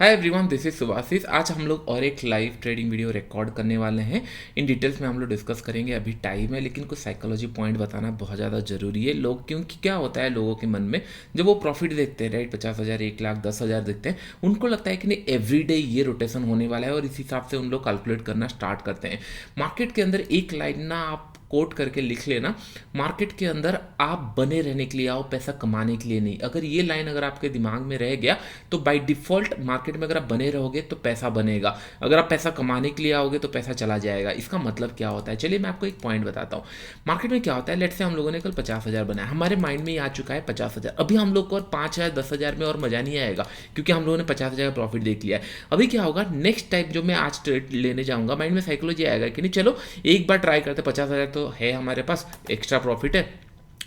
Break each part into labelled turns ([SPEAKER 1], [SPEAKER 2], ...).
[SPEAKER 1] Hi everyone, this is Subhashis. आज हम लोग और एक लाइव ट्रेडिंग वीडियो रिकॉर्ड करने वाले हैं। इन डिटेल्स में हम लोग डिस्कस करेंगे। अभी टाइम है लेकिन कुछ साइकोलॉजी पॉइंट बताना बहुत ज़्यादा ज़रूरी है। लोग क्योंकि क्या होता है लोगों के मन में, जब वो प्रॉफिट देखते हैं, राइट, 50,000, 1 लाख, 10,000 देखते हैं, उनको लगता है कि नहीं एवरीडे ये रोटेशन होने वाला है और इस हिसाब से उन लोग कैलकुलेट करना स्टार्ट करते हैं। मार्केट के अंदर एक लाइन ना आप कोट करके लिख लेना, मार्केट के अंदर आप बने रहने के लिए आओ, पैसा कमाने के लिए नहीं। अगर ये लाइन अगर आपके दिमाग में रह गया तो बाय डिफॉल्ट मार्केट में अगर आप बने रहोगे तो पैसा बनेगा। अगर आप पैसा कमाने के लिए आओगे तो पैसा चला जाएगा। इसका मतलब क्या होता है, चलिए मैं आपको एक पॉइंट बताता हूँ। मार्केट में क्या होता है, लेट से हम लोगों ने कल 50,000 बनाया, हमारे माइंड में ये आ चुका है 50,000। अभी हम लोग को और 5,000 10,000 में और मजा नहीं आएगा क्योंकि हम लोगों ने 50,000 का प्रॉफिट देख लिया है। अभी क्या होगा, नेक्स्ट टाइम जो मैं आज ट्रेड लेने जाऊंगा, माइंड में साइकोलॉजी आएगा कि नहीं चलो एक बार ट्राई करते, 50,000 तो है हमारे पास, एक्स्ट्रा प्रॉफिट है,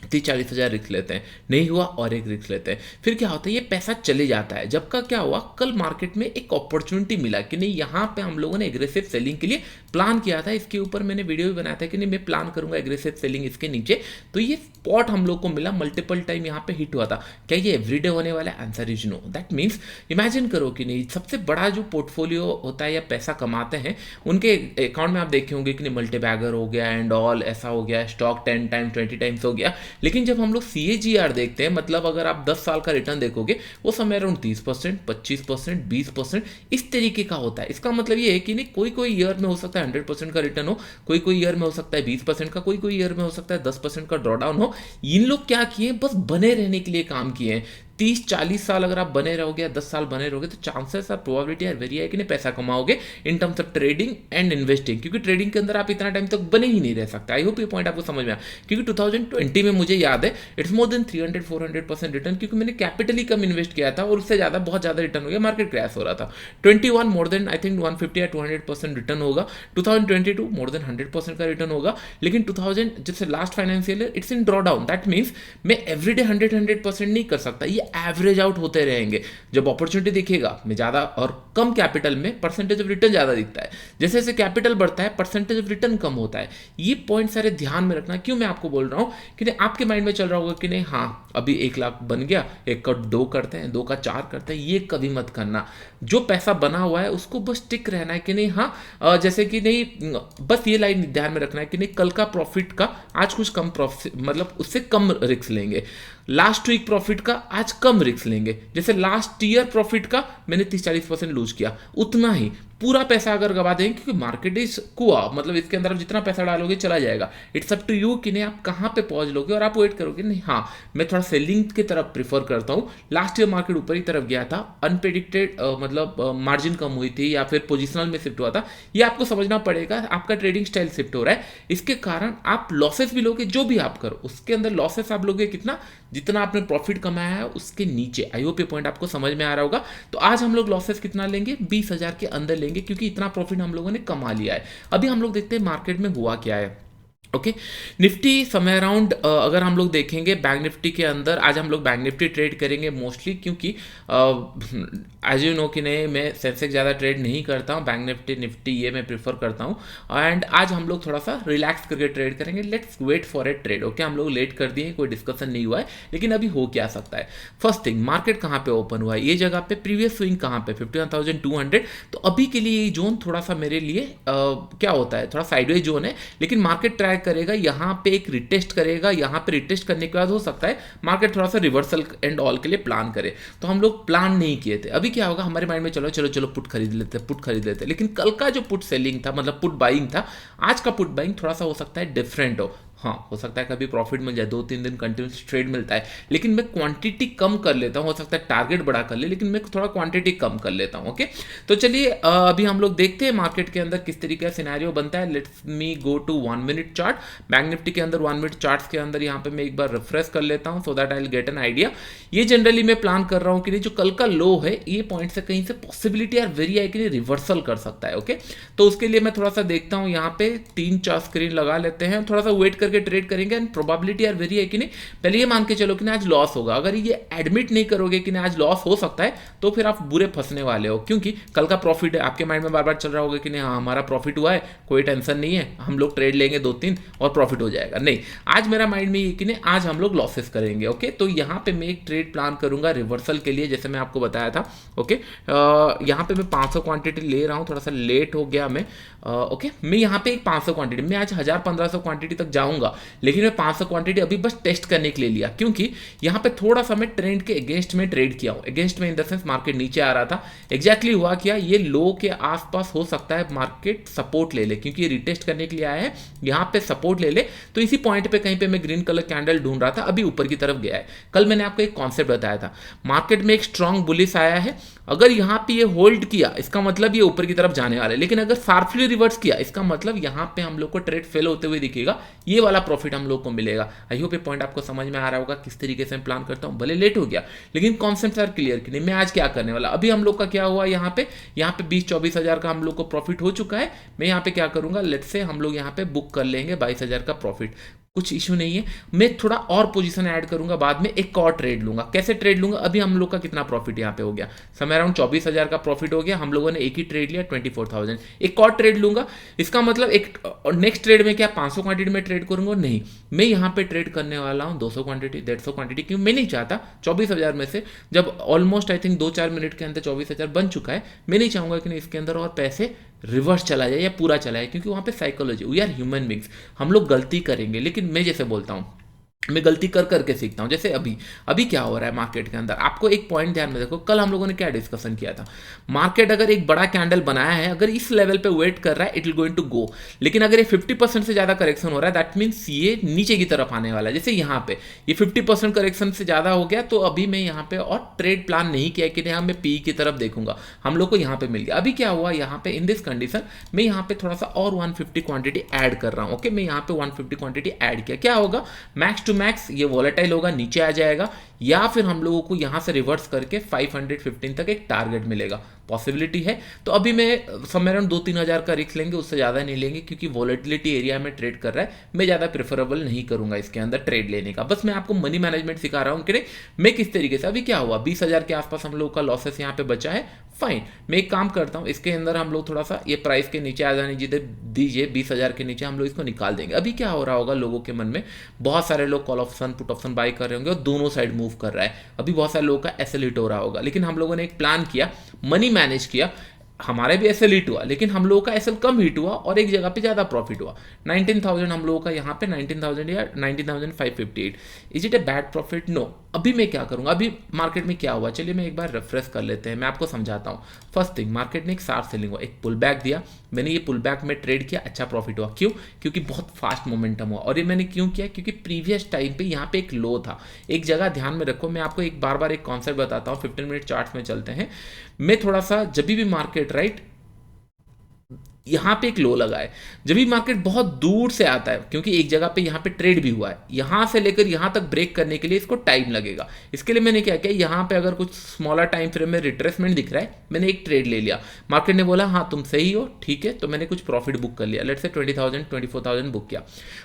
[SPEAKER 1] 30-40,000 रिस्क लेते हैं। नहीं हुआ और एक रिस्क लेते हैं। फिर क्या होता है, ये पैसा चले जाता है। जब का क्या हुआ, कल मार्केट में एक अपॉर्चुनिटी मिला कि नहीं यहाँ पे हम लोगों ने एग्रेसिव सेलिंग के लिए प्लान किया था। इसके ऊपर मैंने वीडियो भी बनाया था कि नहीं मैं प्लान करूंगा एग्रेसिव सेलिंग इसके नीचे। तो ये स्पॉट हम लोग को मिला, मल्टीपल टाइम यहाँ पे हिट हुआ था। क्या ये एवरीडे होने वाला है? Answer is no. That means imagine करो कि नहीं सबसे बड़ा जो पोर्टफोलियो होता है या पैसा कमाते हैं उनके अकाउंट में आप देखे होंगे कि नहीं मल्टी बैगर हो गया एंड ऑल, ऐसा हो गया, स्टॉक 10 टाइम 20 टाइम्स हो गया। लेकिन जब हम लोग CAGR देखते हैं, मतलब अगर आप 10 साल का रिटर्न देखोगे वो समय अराउंड 30%, 25%, 20% इस तरीके का होता है। इसका मतलब ये है कि नहीं कोई कोई ईयर में हो सकता है 100% का रिटर्न हो, कोई कोई ईयर में हो सकता है 20% का, कोई कोई ईयर में हो सकता है 10% का ड्रॉडाउन हो। इन लोग क्या किए, बस बने रहने के लिए काम किए हैं। 30-40 साल अगर आप बने रहोगे या 10 साल बने रहोगे तो चांसेस और प्रोबेबिलिटी आर वेरी है कि नहीं पैसा कमाओगे in terms of trading and investing. क्योंकि ट्रेडिंग के अंदर आप इतना टाइम तक बने ही नहीं रह सकते। आई होप ये पॉइंट आपको समझ में आया। क्योंकि 2020 में मुझे याद है इट्स मोर देन 300-400% रिटर्न, क्योंकि मैंने कैपिटल ही कम इन्वेस्ट किया था और उससे ज़्यादा बहुत ज़्यादा रिटर्न हो गया, मार्केट क्रैश हो रहा था। 21 मोर देन आई थिंक 150 या 200% रिटर्न होगा। 2022 मोर देन 100% का रिटर्न होगा। लेकिन 2000 जैसे last financial year it's in draw down. That means मैं एवरीडे 100% नहीं कर सकता, ये एवरेज आउट होते रहेंगे। जब अपॉर्चुनिटी दिखेगा मैं ज़्यादा और कम कैपिटल में परसेंटेज ऑफ रिटर्न ज़्यादा दिखता है, जैसे जैसे कैपिटल बढ़ता है परसेंटेज ऑफ रिटर्न कम होता है। ये पॉइंट सारे ध्यान में रखना। क्यों मैं आपको बोल रहा हूँ कि नहीं आपके माइंड में चल रहा होगा कि नहीं हाँ अभी 1 लाख बन गया, 1 का 2 करते हैं, 2 का 4 करते हैं। ये कभी मत करना। जो पैसा बना हुआ है उसको बस टिक रहना है कि नहीं हाँ जैसे कि नहीं बस ये लाइन ध्यान में रखना है कि नहीं कल का प्रॉफिट का आज कुछ कम प्रॉफिट, मतलब उससे कम रिस्क लेंगे। लास्ट वीक प्रॉफिट का आज कम रिस्क लेंगे। जैसे लास्ट ईयर प्रॉफिट का मैंने 30-40% लूज किया, उतना ही पूरा पैसा अगर गवा देंगे, क्योंकि मार्केट इज कुआ, मतलब इसके अंदर आप जितना पैसा डालोगे चला जाएगा। इट्स अप टू यू कि नहीं आप कहाँ पे पहुंच लोगे और आप वेट करोगे नहीं हाँ मैं थोड़ा सेलिंग की तरफ प्रीफर करता हूँ। लास्ट ईयर मार्केट ऊपर की तरफ गया था, अनप्रेडिक्टेड मतलब मार्जिन कम हुई थी या फिर पोजिशनल में शिफ्ट हुआ था। ये आपको समझना पड़ेगा, आपका ट्रेडिंग स्टाइल शिफ्ट हो रहा है, इसके कारण आप लॉसेस भी लोगे। जो भी आप करो उसके अंदर लॉसेस आप लोगे कितना, जितना आपने प्रॉफिट कमाया है उसके नीचे। आई होप ये पॉइंट आपको समझ में आ रहा होगा। तो आज हम लोग लॉसेस कितना लेंगे, 20,000 के अंदर लेंगे, क्योंकि इतना प्रॉफिट हम लोगों ने कमा लिया है। अभी हम लोग देखते हैं मार्केट में हुआ क्या है। ओके निफ्टी समय अराउंड अगर हम लोग देखेंगे बैंक निफ्टी के अंदर, आज हम लोग बैंक निफ्टी ट्रेड करेंगे मोस्टली, क्योंकि एज यू नो कि नहीं मैं सेंसेक्स ज़्यादा ट्रेड नहीं करता हूँ, बैंक निफ्टी ये मैं प्रीफर करता हूँ। एंड आज हम लोग थोड़ा सा रिलैक्स करके ट्रेड करेंगे। Let's wait for a trade. Okay हम लोग लेट कर दिए, कोई डिस्कशन नहीं हुआ है, लेकिन अभी हो क्या सकता है। फर्स्ट थिंग, मार्केट कहाँ पे ओपन हुआ है, ये जगह पे प्रीवियस स्विंग कहाँ पे 51,200। तो अभी के लिए ये जोन थोड़ा सा मेरे लिए क्या होता है, थोड़ा साइडवेज जोन है, लेकिन मार्केट ट्राई करेगा, यहाँ पे एक रिटेस्ट करेगा। यहाँ पे रिटेस्ट करने के बाद हो सकता है मार्केट थोड़ा सा रिवर्सल एंड ऑल के लिए प्लान करे। तो हम लोग प्लान नहीं किए थे। अभी क्या होगा, हमारे माइंड में चलो चलो चलो पुट खरीद लेते। लेकिन कल का जो पुट सेलिंग था, मतलब पुट बाइंग था, आज का पुट बाइंग थोड़ा सा हो सकता है डिफरेंट हो। हाँ हो सकता है कभी प्रॉफिट मिल जाए, 2-3 दिन कंटिन्यूस ट्रेड मिलता है, लेकिन मैं क्वांटिटी कम कर लेता हूँ। हो सकता है टारगेट बड़ा कर ले, लेकिन मैं थोड़ा क्वांटिटी कम कर लेता हूँ। ओके तो चलिए अभी हम लोग देखते हैं मार्केट के अंदर किस तरीके का सिनेरियो बनता है। Let's me go to 1 minute chart. Bank Nifty के अंदर 1 मिनट चार्ट्स के अंदर यहाँ पे मैं एक बार रिफ्रेश कर लेता हूँ, so that I will get an idea. ये जनरली मैं प्लान कर रहा हूँ कि नहीं जो कल का लो है ये पॉइंट से कहीं से पॉसिबिलिटी आर वेरी है कि रिवर्सल कर सकता है। ओके तो उसके लिए मैं थोड़ा सा देखता हूँ, यहाँ पे 3-4 स्क्रीन लगा लेते हैं, थोड़ा सा वेट करके ट्रेड करेंगे एंड प्रोबेबिलिटी आर वेरी है कि नहीं, पहले ये मान के चलो कि ना आज लॉस होगा। अगर ये एडमिट नहीं करोगे कि ना आज लॉस हो सकता है तो फिर आप बुरे फंसने वाले हो, क्योंकि कल का प्रॉफिट है। आपके माइंड में बार बार चल रहा होगा कि नहीं हाँ हमारा प्रॉफिट हुआ है, कोई टेंशन नहीं है, हम लोग ट्रेड लेंगे 2-3 और प्रॉफिट हो जाएगा। नहीं, आज मेरा माइंड में ये कि नहीं आज हम लोग लॉसेस करेंगे। ओके, तो यहाँ पे मैं एक ट्रेड प्लान करूंगा रिवर्सल के लिए, जैसे मैं आपको बताया था। ओके, यहाँ पे मैं 500 क्वांटिटी ले रहा हूँ, थोड़ा सा लेट हो गया मैं। ओके, मैं यहाँ पे एक 500 क्वांटिटी, मैं आज 1000-1500 क्वांटिटी तक जाऊंगा, लेकिन मैं 500 क्वांटिटी अभी बस टेस्ट करने के लिए लिया, क्योंकि यहाँ पे थोड़ा सा मैं ट्रेंड के अगेंस्ट में ट्रेड किया हूँ। अगेंस्ट में इन द सेंस मार्केट नीचे आ रहा था, एग्जैक्टली हुआ क्या, ये लो के आसपास हो सकता है मार्केट सपोर्ट ले ले, क्योंकि ये रिटेस्ट करने के लिए आया है, यहाँ पे सपोर्ट ले ले। तो इसी पॉइंट पे कहीं पे मैं ग्रीन कलर कैंडल ढूंढ रहा था, अभी ऊपर की तरफ गया है। कल मैंने आपको एक कॉन्सेप्ट बताया था, मार्केट में एक स्ट्रॉन्ग बुलिश आया है, अगर यहाँ पे ये होल्ड किया इसका मतलब ये ऊपर की तरफ जाने वाला है, लेकिन अगर शार्पली रिवर्स किया इसका मतलब यहाँ पे हम लोग को ट्रेड फेल होते हुए दिखेगा, ये वाला प्रॉफिट हम लोग को मिलेगा। आई होप ये पॉइंट आपको समझ में आ रहा होगा किस तरीके से मैं प्लान करता हूँ। भले लेट हो गया लेकिन कॉन्सेप्ट आर क्लियर कि नहीं मैं आज क्या करने वाला। अभी हम लोग का क्या हुआ, यहाँ पे 20-24 हज़ार का हम लोग को प्रॉफिट हो चुका है। मैं यहाँ पे क्या करूंगा, लेट से हम लोग यहाँ पे बुक कर लेंगे 22 हज़ार का प्रॉफिट, कुछ इशू नहीं है। मैं थोड़ा और पोजीशन ऐड करूंगा, बाद में एक और ट्रेड लूंगा। कैसे ट्रेड लूंगा, अभी हम लोग का कितना प्रॉफिट यहाँ पे हो गया, समय अराउंड 24 हज़ार का प्रॉफिट हो गया, हम लोगों ने एक ही ट्रेड लिया 24,000। एक और ट्रेड लूंगा, इसका मतलब एक नेक्स्ट ट्रेड में क्या 500 क्वांटिटी में ट्रेड करूंगा, नहीं मैं यहाँ पे ट्रेड करने वाला हूँ 200 क्वांटिटी 150 क्वांटिटी, क्योंकि मैं नहीं चाहता 24 हज़ार में से जब ऑलमोस्ट आई थिंक 2-4 मिनट के अंदर 24 हज़ार बन चुका है, मैं नहीं चाहूंगा कि इसके अंदर और पैसे रिवर्स चला जाए या पूरा चला जाए, क्योंकि वहाँ पे psychology, we are human beings, हम लोग गलती करेंगे। लेकिन मैं जैसे बोलता हूँ मैं गलती कर करके सीखता हूँ। जैसे अभी क्या हो रहा है मार्केट के अंदर, आपको एक पॉइंट ध्यान में देखो, कल हम लोगों ने क्या डिस्कशन किया था, मार्केट अगर एक बड़ा कैंडल बनाया है, अगर इस लेवल पे वेट कर रहा है it will going to go, लेकिन अगर ये 50% से ज्यादा करेक्शन हो रहा है दैट मीन्स ये नीचे की तरफ आने वाला है। जैसे यहाँ पे ये 50% करेक्शन से ज्यादा हो गया, तो अभी मैं यहाँ पे और ट्रेड प्लान नहीं किया कि नहीं मैं पी की तरफ देखूंगा, हम लोग को यहाँ पे मिल गया। अभी क्या हुआ, यहाँ पे इन दिस कंडीशन मैं यहाँ पे थोड़ा सा और 150 क्वांटिटी ऐड कर रहा हूँ। ओके, मैं यहाँ पे 150 क्वांटिटी ऐड किया, क्या होगा मैक्स टू मैक्स ये वॉलेटाइल होगा, नीचे आ जाएगा, या फिर हम लोगों को यहां से रिवर्स करके 515 तक एक टारगेट मिलेगा, पॉसिबिलिटी है। तो अभी मैं समय अराउंड 2-3 हज़ार का रिस्क लेंगे, उससे ज़्यादा नहीं लेंगे, क्योंकि वॉलेटिलिटी एरिया में ट्रेड कर रहा है, मैं ज़्यादा प्रेफरेबल नहीं करूंगा इसके अंदर ट्रेड लेने का। बस मैं आपको मनी मैनेजमेंट सिखा रहा हूँ कि मैं किस तरीके से, अभी क्या हुआ 20 हज़ार के आसपास हम लोग का लॉसेस यहाँ पे बचा है, फाइन। मैं एक काम करता हूँ, इसके अंदर हम लोग थोड़ा सा ये प्राइस के नीचे आ जाने दीजिए, 20 हज़ार के नीचे हम लोग इसको निकाल देंगे। अभी क्या हो रहा होगा लोगों के मन में, बहुत सारे लोग call option put option by कर रहे होंगे और दोनों साइड मूव कर रहा है, अभी बहुत सारे लोगों का एसएल हिट हो रहा होगा, लेकिन हम लोगों ने एक प्लान किया, मनी मैनेज किया, हमारे भी एसएल हिट हुआ, लेकिन हम लोगों का एसएल कम हिट हुआ और एक जगह पे ज्यादा प्रॉफिट हुआ। 19,000 हम लोगों का यहाँ पे 19,000 या 19,558। Is it a bad profit? No. अभी मैं क्या करूंगा, अभी मार्केट में क्या हुआ, चलिए मैं एक बार रिफ्रेश कर लेते हैं, मैं आपको समझाता हूँ। फर्स्ट थिंग, मार्केट ने एक शार्प सेलिंग हुआ, एक पुल बैक दिया, मैंने ये पुल बैक में ट्रेड किया, अच्छा प्रॉफिट हुआ। क्यों? क्योंकि बहुत फास्ट मोमेंटम हुआ। और ये मैंने क्यों किया? क्योंकि प्रीवियस टाइम पे यहाँ पे एक लो था। एक जगह ध्यान में रखो, मैं आपको एक बार एक कॉन्सेप्ट बताता हूँ, 15 मिनट चार्ट में चलते हैं। मैं थोड़ा सा जब भी मार्केट राइट यहां पे एक लो लगा है, जब भी मार्केट बहुत दूर से आता है, क्योंकि एक जगह पे यहां पे ट्रेड भी हुआ है, यहां से लेकर यहां तक ब्रेक करने के लिए इसको टाइम लगेगा। इसके लिए मैंने क्या किया, यहां पे अगर कुछ स्मॉलर टाइम फ्रेम में रिट्रेसमेंट दिख रहा है, मैंने एक ट्रेड ले लिया, मार्केट ने बोला हाँ तुम सही हो, ठीक है, तो मैंने कुछ प्रॉफिट बुक कर लिया, लेट्स से 20,000 24,000 बुक किया।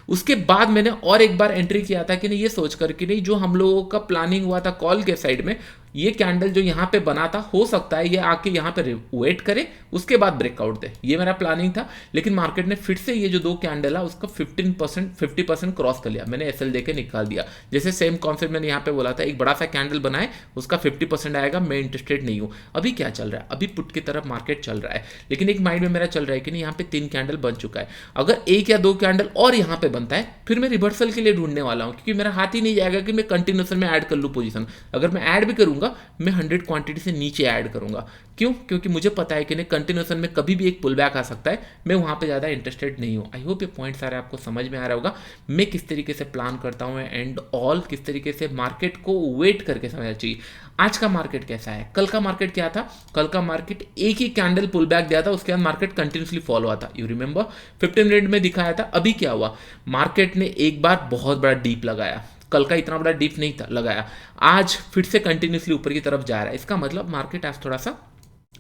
[SPEAKER 1] उसके बाद मैंने और एक बार एंट्री किया था कि नहीं, ये सोच कर कि नहीं जो हम लोगों का प्लानिंग हुआ था कॉल के साइड में, ये कैंडल जो यहाँ पे बना था, हो सकता है ये आके यहाँ पे वेट करे, उसके बाद ब्रेकआउट दे, ये मेरा प्लानिंग था। लेकिन मार्केट ने फिर से ये जो दो कैंडल है उसका 50% क्रॉस कर लिया, मैंने एसएल देके निकाल दिया। जैसे सेम कॉन्सेप्ट मैंने यहाँ पे बोला था, एक बड़ा सा कैंडल बनाए, उसका 50% आएगा, मैं इंटरेस्टेड नहीं हूँ। अभी क्या चल रहा है, अभी पुट की तरफ मार्केट चल रहा है, लेकिन एक माइंड में मेरा चल रहा है कि नहीं यहाँ पे 3 कैंडल बन चुका है, अगर 1 या 2 कैंडल और यहाँ पे बनता है फिर मैं रिवर्सल के लिए ढूंढने वाला हूँ, क्योंकि मेरा हाथ ही नहीं जाएगा कि मैं कंटिन्यूएशन में ऐड कर लूँ पोजीशन। अगर मैं ऐड भी करूंगा मैं 100 क्वांटिटी से नीचे ऐड करूंगा। क्यों? क्योंकि मुझे पता है कि नहीं कंटिन्यूएशन में कभी भी एक पुल बैक आ सकता है, मैं वहां पे ज्यादा इंटरेस्टेड नहीं हूं। आई होप ये पॉइंट सारे आपको समझ में आ रहा होगा, मैं किस तरीके से प्लान करता हूं एंड ऑल, किस तरीके से मार्केट को वेट करके समझना चाहिए। आज का मार्केट कैसा है, कल का मार्केट क्या था, कल का मार्केट एक ही कैंडल पुल बैक दिया था, उसके बाद मार्केट कंटिन्यूसली फॉलो हुआ था, यू रिमेंबर 15 मिनट में दिखाया था। अभी क्या हुआ, मार्केट ने एक बार बहुत बड़ा डीप लगाया, कल का इतना बड़ा डीप नहीं था लगाया, आज फिर से कंटिन्यूसली ऊपर की तरफ जा रहा है। इसका मतलब मार्केट आज थोड़ा सा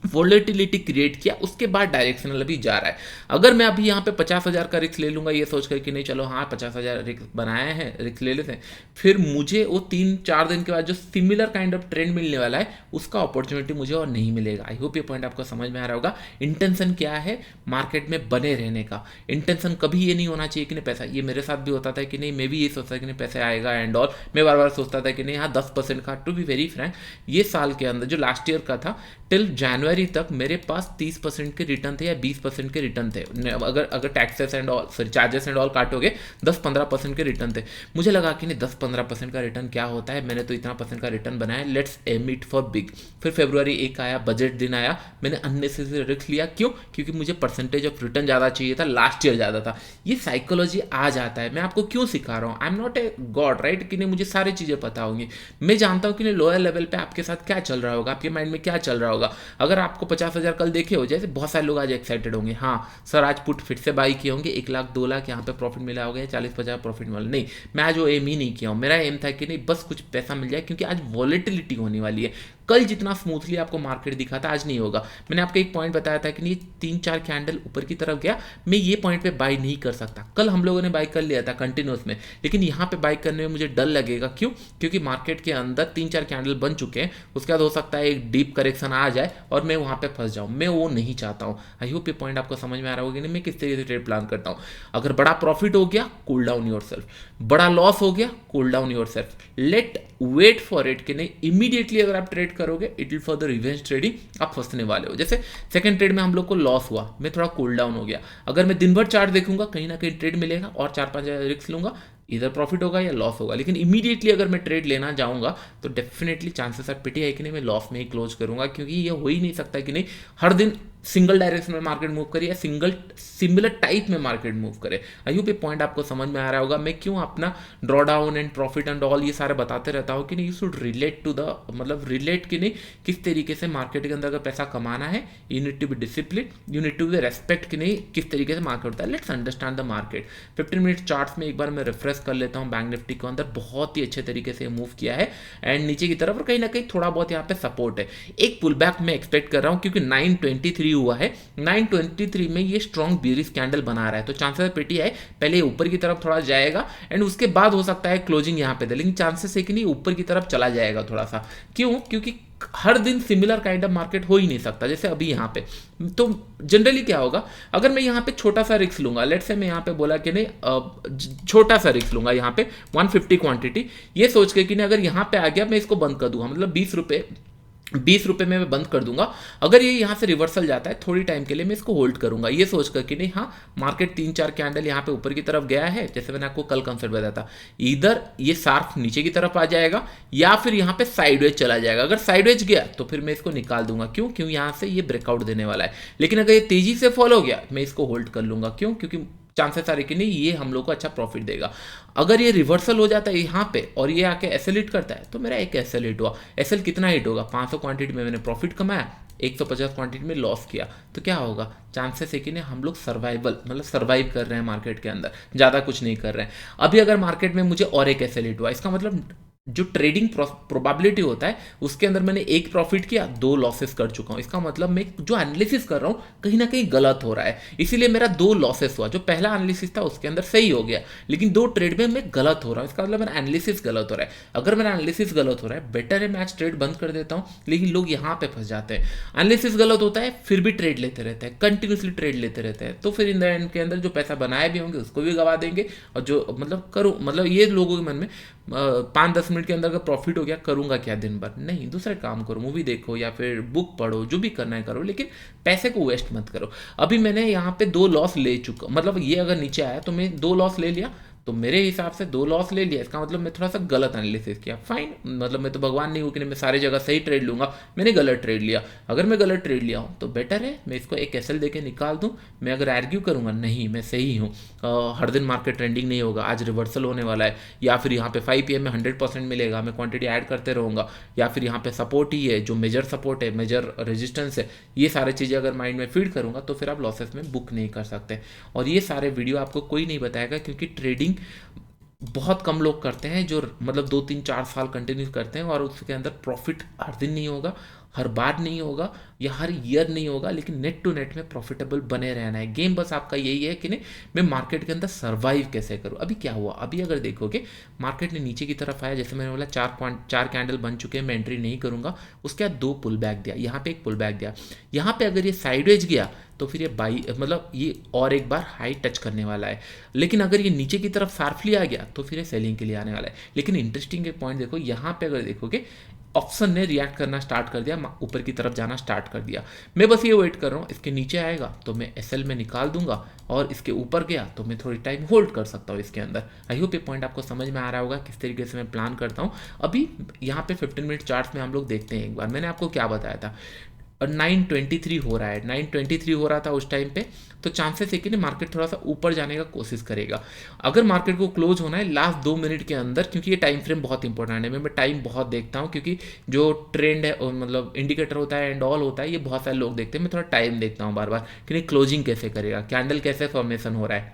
[SPEAKER 1] वोलेटिलिटी क्रिएट किया, उसके बाद डायरेक्शनल अभी जा रहा है। अगर मैं अभी यहाँ पे 50,000 का रिस्क ले लूँगा ये सोचकर कि नहीं चलो हाँ 50,000 रिस्क बनाए हैं, रिस्क ले लेते हैं, फिर मुझे वो 3-4 दिन के बाद जो सिमिलर काइंड ऑफ ट्रेंड मिलने वाला है उसका अपॉर्चुनिटी मुझे और नहीं मिलेगा। आई होप ये पॉइंट आपको समझ में आ रहा होगा। इंटेंशन क्या है मार्केट में बने रहने का। इंटेंशन कभी ये नहीं होना चाहिए कि नहीं पैसा, ये मेरे साथ भी होता था कि नहीं, मैं भी ये सोचता कि नहीं पैसे आएगा एंड ऑल, मैं बार बार सोचता था कि नहीं हाँ 10% का। टू बी वेरी फ्रैंक, ये साल के अंदर जो लास्ट ईयर का था टिल जनवरी तक मेरे पास 30% के रिटर्न थे या 20% के रिटर्न थे। अगर taxes and all sorry charges and all काटोगे 10-15% के रिटर्न थे। मुझे लगा कि नहीं 10-15% का रिटर्न क्या होता है, मैंने तो इतना परसेंट का रिटर्न बनाया, let's aim it for big. फिर फरवरी 1 आया, बजट दिन आया, मैंने अननेसेसरी रिस्क लिया। क्यों? क्योंकि मुझे परसेंटेज ऑफ रिटर्न ज़्यादा चाहिए था, लास्ट ईयर ज़्यादा था। ये साइकोलॉजी आ जाता है। मैं आपको क्यों सिखा रहा हूँ? I am not a god right, कि नहीं मुझे सारी चीज़ें पता होंगी। मैं जानता हूँ कि नहीं लोअर लेवल पे आपके साथ क्या चल रहा होगा, आपके माइंड में क्या चल रहा होगा। अगर आपको 50,000 कल देखे हो, जैसे बहुत सारे लोग आज एक्साइटेड होंगे, हाँ सर आज पुट फिर से बाई किए होंगे, 1 लाख 2 लाख यहाँ पे प्रॉफिट मिला होगा, 40-50 प्रॉफिट मिला। नहीं, मैं आज वो एम ही नहीं किया हूँ। मेरा एम था कि नहीं बस कुछ पैसा मिल जाए, क्योंकि आज वॉलेटिलिटी होने वाली है। कल जितना स्मूथली आपको मार्केट दिखा था आज नहीं होगा। मैंने आपको एक पॉइंट बताया था कि नहीं 3-4 कैंडल ऊपर की तरफ गया, मैं ये पॉइंट पे बाई नहीं कर सकता। कल हम लोगों ने बाई कर लिया था कंटिन्यूस में, लेकिन यहाँ पे बाई करने में मुझे डर लगेगा। क्यों? क्योंकि मार्केट के अंदर 3-4 कैंडल बन चुके हैं, उसके बाद हो सकता है एक डीप करेक्शन आ जाए और मैं वहाँ पे फंस जाऊँ। मैं वो नहीं चाहता हूँ। आई होप ये पॉइंट आपको समझ में आ रहा होगा कि नहीं मैं किस तरीके से ट्रेड प्लान करता हूँ। अगर बड़ा प्रॉफिट हो गया कूल डाउन योर सेल्फ, बड़ा लॉस हो गया cool down yourself, let wait for it कि नहीं इमीडिएटली अगर आप ट्रेड करोगे it will for the revenge trading, आप फंसने वाले हो। जैसे सेकंड ट्रेड में हम लोग को लॉस हुआ, मैं थोड़ा कूल डाउन हो गया। अगर मैं दिन भर चार्ट देखूंगा कहीं ना कहीं ट्रेड मिलेगा और 4-5 रिस्क लूंगा, इधर प्रॉफिट होगा या लॉस होगा। लेकिन इमीडिएटली अगर मैं ट्रेड लेना जाऊंगा तो डेफिनेटली चांसेस आर पिटी है कि नहीं मैं लॉस में ही क्लोज करूंगा, क्योंकि ये हो ही नहीं सकता कि नहीं हर दिन सिंगल डायरेक्शन में मार्केट मूव करे या सिमिलर टाइप में मार्केट मूव करे। आई होप ये पॉइंट आपको समझ में आ रहा होगा। मैं क्यों अपना draw down and profit and all ये सारे बताते रहता हूँ कि नहीं you should relate to the मतलब रिलेट कि नहीं किस तरीके से मार्केट के अंदर अगर पैसा कमाना है, you need to be discipline, you need to be respect कि नहीं किस तरीके से मार्केट होता है। Let's understand the market. 15 minute charts में एक बार मैं रिफ्रेश कर लेता हूँ। बैंक निफ्टी के अंदर बहुत ही अच्छे तरीके से मूव किया है एंड नीचे की तरफ, और कहीं ना कहीं थोड़ा बहुत यहाँ पे सपोर्ट है। एक पुल बैक मैं एक्सपेक्ट कर रहा हूँ क्योंकि 923 हुआ है, 923 में ये स्ट्रॉन्ग बेरिश कैंडल बना रहा है, तो चांसेस पेटी है पहले ऊपर की तरफ थोड़ा जाएगा एंड उसके बाद हो सकता है क्लोजिंग यहाँ पे दे, लेकिन चांसेस है कि नहीं ऊपर की तरफ चला जाएगा थोड़ा सा। क्यों? क्योंकि हर दिन सिमिलर काइंड ऑफ मार्केट हो ही नहीं सकता जैसे अभी यहाँ पे। तो जनरली क्या होगा, अगर मैं यहाँ पे छोटा सा रिस्क लूंगा, लेट्स से मैं यहाँ पे बोला कि नहीं छोटा सा रिस्क लूंगा यहाँ पे 150 क्वांटिटी, ये सोच के कि नहीं अगर यहाँ पे आ गया मैं इसको बंद कर दूंगा, मतलब 20 रुपए में मैं बंद कर दूंगा। अगर ये यहाँ से रिवर्सल जाता है थोड़ी टाइम के लिए मैं इसको होल्ड करूंगा, ये सोच कर कि नहीं हाँ मार्केट 3-4 कैंडल यहाँ पे ऊपर की तरफ गया है, जैसे मैंने आपको कल कंसेप्ट बताया था, इधर ये शार्प नीचे की तरफ आ जाएगा या फिर यहाँ पे साइडवेज चला जाएगा। अगर साइडवेज गया तो फिर मैं इसको निकाल दूंगा। क्यों? क्यों यहाँ से ये ब्रेकआउट देने वाला है। लेकिन अगर ये तेजी से फॉलो हो गया मैं इसको होल्ड कर लूंगा। क्यों? क्योंकि चांसेस आ रहे कि नहीं ये हम लोग को अच्छा प्रॉफिट देगा। अगर ये रिवर्सल हो जाता है यहाँ पे और ये आके एसएल हिट करता है तो मेरा एक एसएल हिट हुआ। एसएल कितना हिट होगा? 500 क्वांटिटी में मैंने प्रॉफिट कमाया, 150 क्वांटिटी में लॉस किया, तो क्या होगा? चांसेस है कि नहीं हम लोग सर्वाइव कर रहे हैं मार्केट के अंदर, ज़्यादा कुछ नहीं कर रहे हैं। अभी अगर मार्केट में मुझे और एक एसएल हिट हुआ, इसका मतलब जो ट्रेडिंग प्रोबेबिलिटी होता है उसके अंदर मैंने एक प्रॉफिट किया, 2 लॉसेस कर चुका हूं। इसका मतलब मैं जो एनालिसिस कर रहा हूं कहीं ना कहीं गलत हो रहा है, इसीलिए मेरा 2 लॉसेस हुआ। जो पहला एनालिसिस था उसके अंदर सही हो गया, लेकिन 2 ट्रेड में मैं गलत हो रहा हूं। इसका मतलब मेरा एनालिसिस गलत हो रहा है। अगर मेरा एनालिसिस गलत हो रहा है बेटर है मैं आज ट्रेड बंद कर देता हूं, लेकिन लोग यहाँ पे फंस जाते हैं। एनालिसिस गलत होता है फिर भी ट्रेड लेते रहते हैं, कंटिन्यूसली ट्रेड लेते रहते हैं, तो फिर इन द एंड के अंदर जो पैसा बनाए भी होंगे उसको भी गवा देंगे। और जो ये लोगों के मन में 5-10 मिनट के अंदर अगर प्रॉफिट हो गया करूंगा क्या दिन भर? नहीं, दूसरे काम करो, मूवी देखो या फिर बुक पढ़ो, जो भी करना है करो, लेकिन पैसे को वेस्ट मत करो। अभी मैंने यहाँ पे 2 लॉस ले चुका, मतलब ये अगर नीचे आया तो मैं 2 लॉस ले लिया, तो मेरे हिसाब से 2 लॉस ले लिया, इसका मतलब मैं थोड़ा सा गलत एनालिसिस किया। फाइन, मतलब मैं तो भगवान नहीं हूँ कि मैं सारी जगह सही ट्रेड लूंगा, मैंने गलत ट्रेड लिया। अगर मैं गलत ट्रेड लिया हूँ तो बेटर है मैं इसको एक एसएल देके निकाल दूँ। मैं अगर आर्ग्यू करूँगा नहीं मैं सही हूँ, हर दिन मार्केट ट्रेंडिंग नहीं होगा, आज रिवर्सल होने वाला है, या फिर यहाँ पे 5 PM में 100% मिलेगा, मैं क्वांटिटी ऐड करते रहूँगा, या फिर यहाँ पे सपोर्ट ही है, जो मेजर सपोर्ट है, मेजर रेजिस्टेंस है, ये सारी चीज़ें अगर माइंड में फीड करूँगा तो फिर आप लॉसेस में बुक नहीं कर सकते। और ये सारे वीडियो आपको कोई नहीं बताएगा, क्योंकि ट्रेडिंग बहुत कम लोग करते हैं जो मतलब 2-3-4 साल कंटिन्यू करते हैं और उसके अंदर प्रॉफिट हर दिन नहीं होगा, हर बार नहीं होगा या हर ईयर नहीं होगा, लेकिन नेट टू नेट में प्रॉफिटेबल बने रहना है। गेम बस आपका यही है कि नहीं, मैं मार्केट के अंदर सर्वाइव कैसे करूँ। अभी क्या हुआ, अभी अगर देखोगे मार्केट ने नीचे की तरफ आया, जैसे मैंने बोला 4 कैंडल बन चुके हैं, मैं एंट्री नहीं करूँगा। उसके बाद 2 पुल बैक दिया, यहाँ पे एक पुल बैक दिया, यहाँ पे अगर ये साइडवेज गया तो फिर ये बाई मतलब ये और एक बार हाई टच करने वाला है। लेकिन अगर ये नीचे की तरफ शार्पली आ गया तो फिर ये सेलिंग के लिए आने वाला है। लेकिन इंटरेस्टिंग एक पॉइंट देखो, यहाँ पे अगर देखोगे ऑप्शन ने रिएक्ट करना स्टार्ट कर दिया, ऊपर की तरफ जाना स्टार्ट कर दिया। मैं बस ये वेट कर रहा हूँ, इसके नीचे आएगा तो मैं एसएल में निकाल दूंगा, और इसके ऊपर गया तो मैं थोड़ी टाइम होल्ड कर सकता हूँ इसके अंदर। आई होप ये पॉइंट आपको समझ में आ रहा होगा किस तरीके से मैं प्लान करता हूँ। अभी यहाँ पे 15 मिनट चार्ट में हम लोग देखते हैं, एक बार मैंने आपको क्या बताया था, और 923 हो रहा है, 923 हो रहा था उस टाइम पे, तो चांसेस है कि नहीं मार्केट थोड़ा सा ऊपर जाने का कोशिश करेगा। अगर मार्केट को क्लोज होना है लास्ट 2 मिनट के अंदर, क्योंकि ये टाइम फ्रेम बहुत इंपॉर्टेंट है, मैं टाइम बहुत देखता हूँ, क्योंकि जो ट्रेंड है और मतलब इंडिकेटर होता है एंड ऑल होता है, ये बहुत सारे लोग देखते हैं, मैं थोड़ा टाइम देखता हूँ बार बार कि नहीं क्लोजिंग कैसे करेगा, कैंडल कैसे फॉर्मेशन हो रहा है,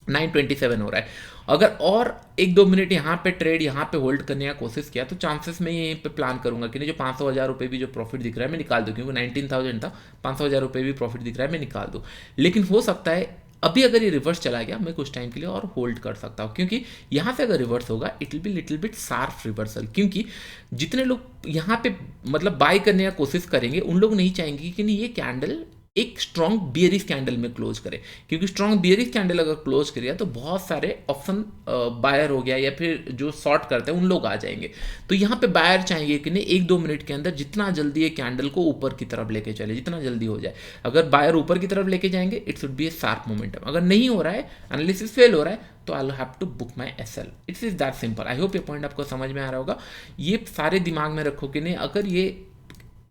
[SPEAKER 1] 927 हो रहा है। अगर और 1-2 मिनट यहाँ पे ट्रेड यहाँ पे होल्ड करने का कोशिश किया तो चांसेस मैं यहीं पे प्लान करूंगा कि नहीं जो 500,000 रुपये भी जो प्रॉफिट दिख रहा है मैं निकाल दूँ, क्योंकि 19,000 था, 500,000 रुपये भी प्रॉफिट दिख रहा है मैं निकाल दूँ। लेकिन हो सकता है अभी अगर ये रिवर्स चला गया मैं कुछ टाइम के लिए और होल्ड कर सकता हूँ, क्योंकि यहाँ से अगर रिवर्स होगा it will be little bit sharp reversal, क्योंकि जितने लोग यहाँ पे मतलब बाय करने का कोशिश करेंगे उन लोग नहीं चाहेंगे कि नहीं ये कैंडल एक स्ट्रॉन्ग बियरिश कैंडल में क्लोज करे, क्योंकि स्ट्रॉन्ग बियरिश कैंडल अगर क्लोज करिए तो बहुत सारे ऑप्शन बायर हो गया या फिर जो शॉर्ट करते हैं उन लोग आ जाएंगे। तो यहाँ पे बायर चाहेंगे कि नहीं 1-2 मिनट के अंदर जितना जल्दी ये कैंडल को ऊपर की तरफ लेके चले, जितना जल्दी हो जाए। अगर बायर ऊपर की तरफ लेके जाएंगे it should be A sharp momentum, अगर नहीं हो रहा है, एनालिसिस फेल हो रहा है, तो I have to book my SL. It's is that simple. I hope ये पॉइंट आपको समझ में आ रहा होगा। ये सारे दिमाग में रखो कि नहीं अगर ये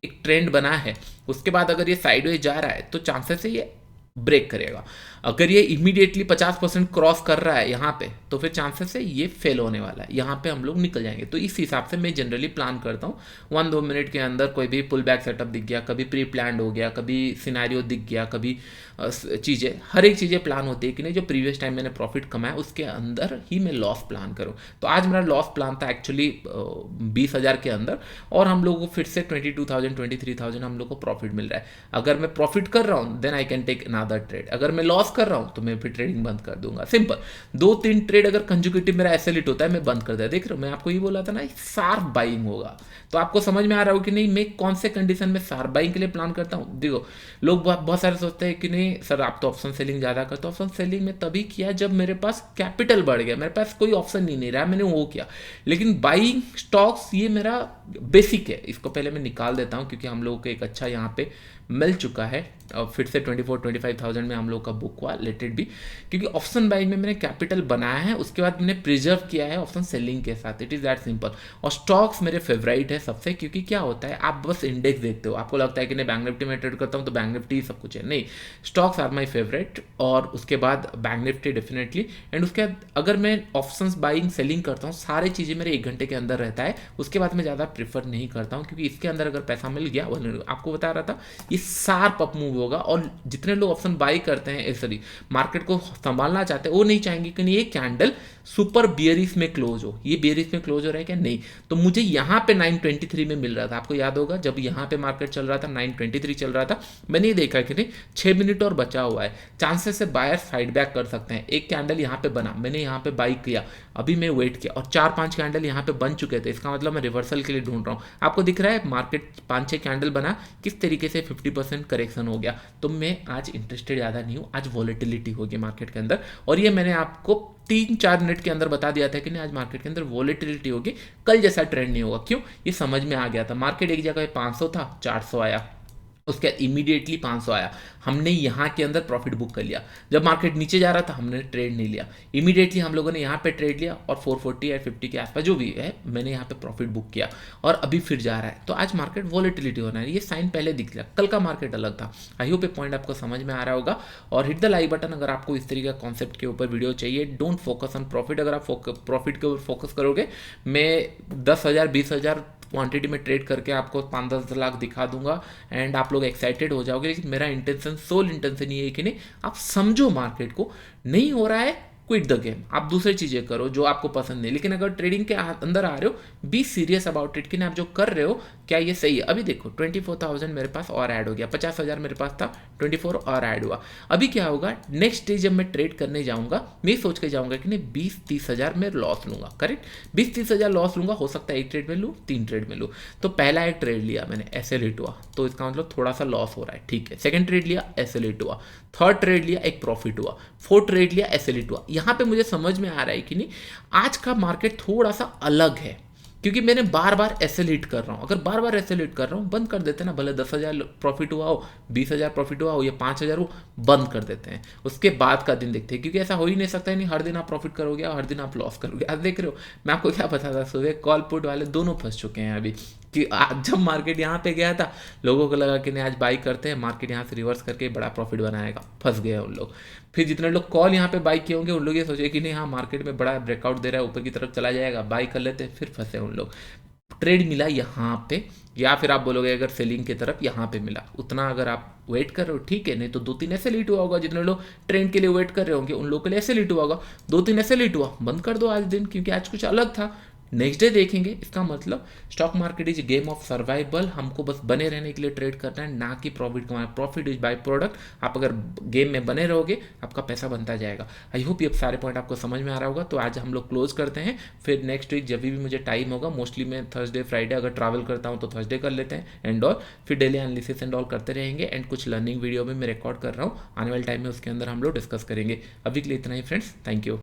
[SPEAKER 1] एक ट्रेंड बना है, उसके बाद अगर ये साइडवेज जा रहा है तो चांसेस है ये ब्रेक करेगा। अगर ये इमीडिएटली 50% क्रॉस कर रहा है यहाँ पे तो फिर चांसेस है ये फेल होने वाला है, यहाँ पे हम लोग निकल जाएंगे। तो इस हिसाब से मैं जनरली प्लान करता हूँ 1-2 मिनट के अंदर कोई भी पुल बैक सेटअप दिख गया, कभी प्री प्लान हो गया, कभी सिनेरियो दिख गया, कभी चीज़ें, हर एक चीज़ें प्लान होती है कि नहीं जो प्रीवियस टाइम मैंने प्रॉफिट कमाया उसके अंदर ही मैं लॉस प्लान करूँ। तो आज मेरा लॉस प्लान था एक्चुअली 20,000 के अंदर, और हम लोगों को फिर से 22,000 23,000 हम लोग को प्रॉफिट मिल रहा है। अगर मैं प्रॉफिट कर रहा हूँ then I can take another trade, अगर मैं लॉस कर रहा हूँ तो मैं फिर ट्रेडिंग बंद कर दूंगा। सिंपल 2-3 ट्रेड अगर कंजुकेटिव मेरा ऐसे लिट होता है मैं बंद कर दिया। देख रहे हो मैं आपको ये बोला था ना शार्प बाइंग होगा, तो आपको समझ में आ रहा हो कि नहीं मैं कौन से कंडीशन में शार्प बाइंग के लिए प्लान करता हूँ। देखो लोग बहुत सारे सोचते हैं कि नहीं सर आप तो ऑप्शन सेलिंग ज़्यादा करते हो। ऑप्शन सेलिंग में तभी किया जब मेरे पास कैपिटल बढ़ गया, मेरे पास कोई ऑप्शन नहीं रहा, मैंने वो किया। लेकिन बाइंग स्टॉक्स ये मेरा बेसिक है, इसको पहले मैं निकाल देता हूँ क्योंकि हम लोगों को एक अच्छा यहाँ पे मिल चुका है। फिर से 24-25,000 में हम लोग का बुक हुआ, लेट इट बी, क्योंकि ऑप्शन बाइंग में मैंने कैपिटल बनाया है, उसके बाद मैंने प्रिजर्व किया है ऑप्शन सेलिंग के साथ। It is that simple. और स्टॉक्स मेरे फेवरेट है सबसे, क्योंकि क्या होता है आप बस इंडेक्स देखते हो, आपको लगता है कि नहीं बैंक निफ्टी में ट्रेड करता हूँ तो बैंक निफ्टी सब कुछ है, नहीं, स्टॉक्स आर माई फेवरेट, और उसके बाद बैंक निफ्टी डेफिनेटली। एंड उसके बाद अगर मैं ऑप्शंस बाइंग सेलिंग करता हूँ सारी चीज़ें मेरे 1 घंटे के अंदर रहता है, उसके बाद मैं ज़्यादा प्रीफर नहीं करता हूँ, क्योंकि इसके अंदर अगर पैसा मिल गया, आपको बता रहा था ये शार्प अप मूव होगा। और जितने लोग ऑप्शन बाई करते हैं सॉरी मार्केट को संभालना चाहते हैं वो नहीं चाहेंगे कि नहीं ये कैंडल सुपर बियरिश में क्लोज हो। ये बियरिश में क्लोज हो रहा है क्या, नहीं। तो मुझे यहाँ पे 923 में मिल रहा था, आपको याद होगा जब यहाँ पे मार्केट चल रहा था 923 चल रहा था, मैंने ये देखा कि नहीं 6 मिनट और बचा हुआ है, चांसेस से बायर साइड बैक कर सकते हैं। एक कैंडल यहाँ पे बना, मैंने यहाँ पे बाई किया, अभी मैं वेट किया और 4-5 कैंडल यहाँ पे बन चुके थे, इसका मतलब मैं रिवर्सल के लिए ढूंढ रहा हूँ। आपको दिख रहा है मार्केट 5-6 कैंडल बना, किस तरीके से 50% करेक्शन हो गया। तो मैं आज इंटरेस्टेड ज़्यादा नहीं हूँ, आज वॉलेटिलिटी होगी मार्केट के अंदर, और ये मैंने आपको 3-4 मिनट के अंदर बता दिया था कि नहीं आज मार्केट के अंदर वॉलेटिलिटी होगी, कल जैसा ट्रेंड नहीं होगा। क्यों, ये समझ में आ गया था। मार्केट एक जगह 500 था, 400 आया, उसके बाद इमीडिएटली 500 आया, हमने यहाँ के अंदर प्रॉफिट बुक कर लिया। जब मार्केट नीचे जा रहा था हमने ट्रेड नहीं लिया, इमीडिएटली हम लोगों ने यहाँ पे ट्रेड लिया और 440 या 50 के आसपास जो भी है मैंने यहाँ पे प्रॉफिट बुक किया, और अभी फिर जा रहा है। तो आज मार्केट वॉलेटिलिटी होना है, ये साइन पहले दिख लिया, कल का मार्केट अलग था। आई होप ये पॉइंट आपको समझ में आ रहा होगा। और हिट द लाइक बटन अगर आपको इस तरीके का कॉन्सेप्ट के ऊपर वीडियो चाहिए। डोंट फोकस ऑन प्रॉफिट, अगर आप प्रॉफिट के ऊपर फोकस करोगे मैं 10,000 20,000 क्वांटिटी में ट्रेड करके आपको 5-10 लाख दिखा दूंगा एंड आप लोग एक्साइटेड हो जाओगे। लेकिन मेरा इंटेंशन, सोल इंटेंशन ये है कि नहीं आप समझो मार्केट को, नहीं हो रहा है क्विट द गेम, आप दूसरी चीज़ें करो जो आपको पसंद नहीं। लेकिन अगर ट्रेडिंग के अंदर आ रहे हो, बी सीरियस अबाउट इट कि आप जो कर रहे हो क्या ये सही है। अभी देखो 24,000 मेरे पास और ऐड हो गया, 50,000 मेरे पास था, 24 और ऐड हुआ। अभी क्या होगा, नेक्स्ट डे जब मैं ट्रेड करने जाऊंगा, मैं सोच के जाऊंगा कि नहीं 20-30 हज़ार में लॉस लूंगा, करेक्ट, 20-30 हज़ार लॉस लूंगा। हो सकता है एक ट्रेड में लूँ, 3 ट्रेड में लूँ। तो पहला एक ट्रेड लिया मैंने, ऐसे लेट हुआ, तो इसका मतलब थोड़ा सा लॉस हो रहा है, ठीक है। सेकंड ट्रेड लिया, ऐसे लेट हुआ। थर्ड ट्रेड लिया, एक प्रॉफिट हुआ। फोर्थ ट्रेड लिया, ऐसे लेट हुआ। यहाँ पे मुझे समझ में आ रहा है कि नहीं आज का मार्केट थोड़ा सा अलग है, क्योंकि मैंने बार बार एसेलेट कर रहा हूँ। अगर बार बार एसेलेट कर रहा हूँ, बंद कर देते हैं ना, भले 10,000 प्रॉफिट हुआ हो, 20,000 प्रॉफिट हुआ हो या 5,000 हो, बंद कर देते हैं। उसके बाद का दिन देखते हैं, क्योंकि ऐसा हो ही नहीं सकता है नहीं हर दिन आप प्रॉफिट करोगे और हर दिन आप लॉस करोगे। आज देख रहे हो, मैं आपको क्या बता था, सुबह कॉल पुट वाले दोनों फंस चुके हैं अभी, कि आज जब मार्केट यहाँ पे गया था, लोगों को लगा कि नहीं आज बाई करते हैं, मार्केट यहाँ से रिवर्स करके बड़ा प्रॉफिट बनाएगा, फंस गए उन लोग। फिर जितने लोग कॉल यहाँ पे बाई किए होंगे उन लोग ये सोचे कि नहीं हाँ मार्केट में बड़ा ब्रेकआउट दे रहा है, ऊपर की तरफ चला जाएगा, बाई कर लेते हैं, फिर फंसे उन लोग। ट्रेड मिला यहाँ पे, या फिर आप बोलोगे अगर सेलिंग की तरफ यहाँ पे मिला, उतना अगर आप वेट कर रहे हो ठीक है, नहीं तो 2-3 ऐसे लीट हुआ होगा। जितने लोग ट्रेंड के लिए वेट कर रहे होंगे उन लोगों के लिए ऐसे लीट हुआ होगा, 2-3 ऐसे लीट हुआ, बंद कर दो आज दिन, क्योंकि आज कुछ अलग था। नेक्स्ट डे देखेंगे। इसका मतलब stock market is game of survival, हमको बस बने रहने के लिए ट्रेड करना है, ना कि प्रॉफिट कमाना। Profit is by product. आप अगर गेम में बने रहोगे आपका पैसा बनता जाएगा। आई होप ये सारे पॉइंट आपको समझ में आ रहा होगा। तो आज हम लोग क्लोज करते हैं, फिर नेक्स्ट वीक जब भी मुझे टाइम होगा, मोस्टली मैं थर्सडे फ्राइडे अगर ट्रैवल करता हूँ तो थर्सडे कर लेते हैं एंड ऑल, फिर डेली एनालिसिस एंड ऑल करते रहेंगे। एंड कुछ लर्निंग वीडियो भी मैं रिकॉर्ड कर रहा हूँ, आने वाले टाइम में उसके अंदर हम लोग डिस्कस करेंगे। अभी के लिए इतना ही फ्रेंड्स, थैंक यू।